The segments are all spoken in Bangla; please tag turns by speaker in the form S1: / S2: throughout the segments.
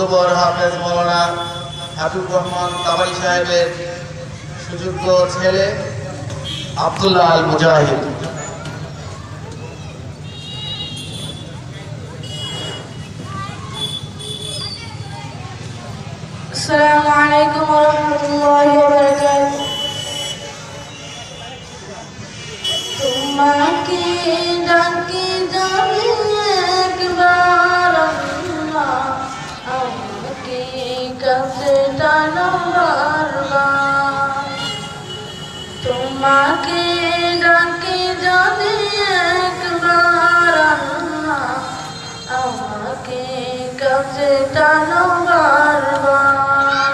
S1: মুজফর হাফেজ মৌলানা হাবিবুর রহমান তাবারি সাহেবের সুযোগ্য ছেলে আব্দুল্লাহ আল মুজাহিদ।
S2: আসসালামু আলাইকুম ওয়া রাহমাতুল্লাহি ওয়া বারাকাতুহু। তোমাকে ডাকি যদি একবার আল্লাহ, আমাকে কাছে টানো বারবার। তোমাকে ডাকি যদি একবার আল্লাহ, আমাকে কাছে টানো বারবার।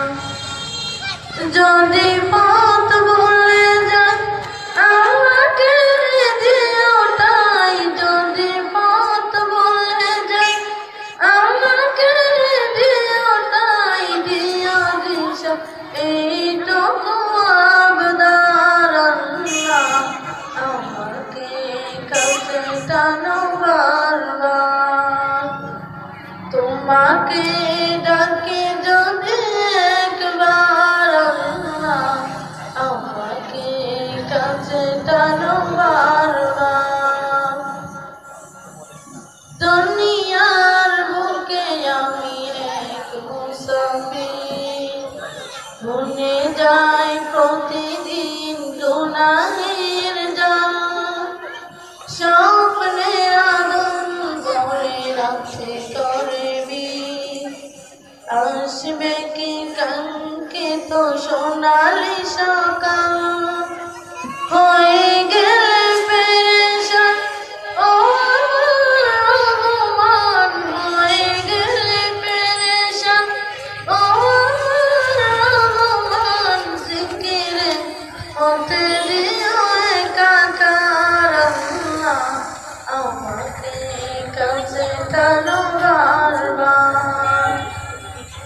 S2: যদি পথ ভুলে যাই আমাকে দিও তাই, যদি পথ ভুলে যাই আমাকে দিও তাই, দিও দিশা এইটুকু আবদার আল্লাহ, আমাকে কাছে টানো বারবার। তোমাকে ডাকে যদি একবার আল্লাহ, আমাকে কাছে টানো বারবার। দুনিয়ার বুকে আমি এক মুসাফির, মনে যায় প্রতিদিন গুনাহের জাল। স্বপ্নের আগুন ভরে রাখতে করবি, আসবে কি কাঙ্ক্ষিত সোনালি সকাল। হয়ে গেলে পেরেশান ও রহমান, হয়ে গেলে পেরেশান ও রহমান। জিকিরে হতে দিও একাকার আল্লাহ, আমাকে কাছে টানো বারবার।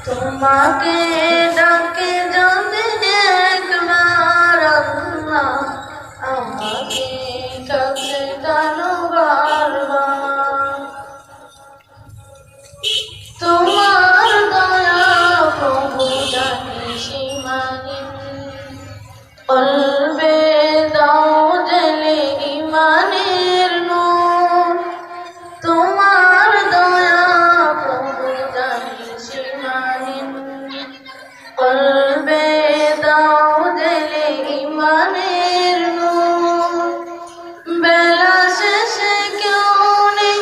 S2: তোমাকে ডাকে যদি একবার আল্লাহ, আমাকে কাছে টানো বারবার। তোমার দয়া প্রভু জানি সীমাহীন, কলবে দাও জেলে ইমানের নূর। তোমার দয়া প্রভু জানি সীমাহীন, কলবে দাও জেলে ইমানের নূর। বেলা শেষে কেউ নেই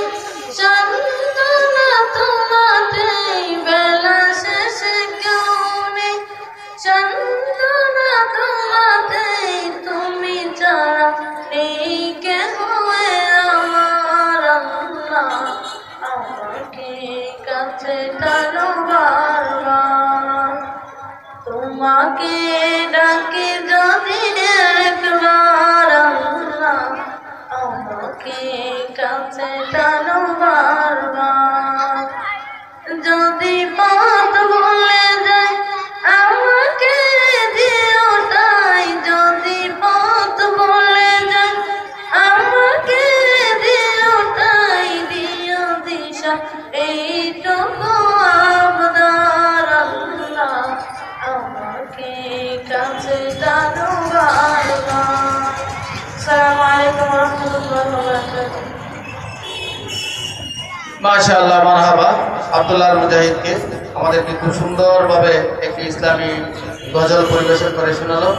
S2: সান্ত্বনা তোমাতেই, বেলা শেষে কেউ নেই সান্ত্বনা তোমাতেই। তুমি ছাড়া নেই কেহ আমার আল্লাহ, আমাকে কাছে টানো বারবার। তোমাকে ডাকে যদি একবার আল্লাহ, আমাকে কাছে টানো বারবার। যদি পথ ভুলে যাই আমাকে দিও তাই, যদি পথ ভুলে যাই আমাকে দিও তাই, দিও দিশা এইটুকু আবদার আল্লাহ, আমাকে কাছে টানো বারবার। আসসালামু আলাইকুম ওয়া রাহমাতুল্লাহি ওয়া বারাকাতুহু।
S1: মাশাআল্লাহ, মারহাবা। আব্দুল্লাহ আল মুজাহিদকে আমাদেরকে খুব সুন্দরভাবে একটি ইসলামী গজল পরিবেশন করে শোনালো।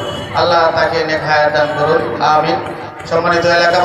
S1: আল্লাহ তাকে নেক হায়াত দান করুন, আমিন। সম্মানিত এলাকাবাসী।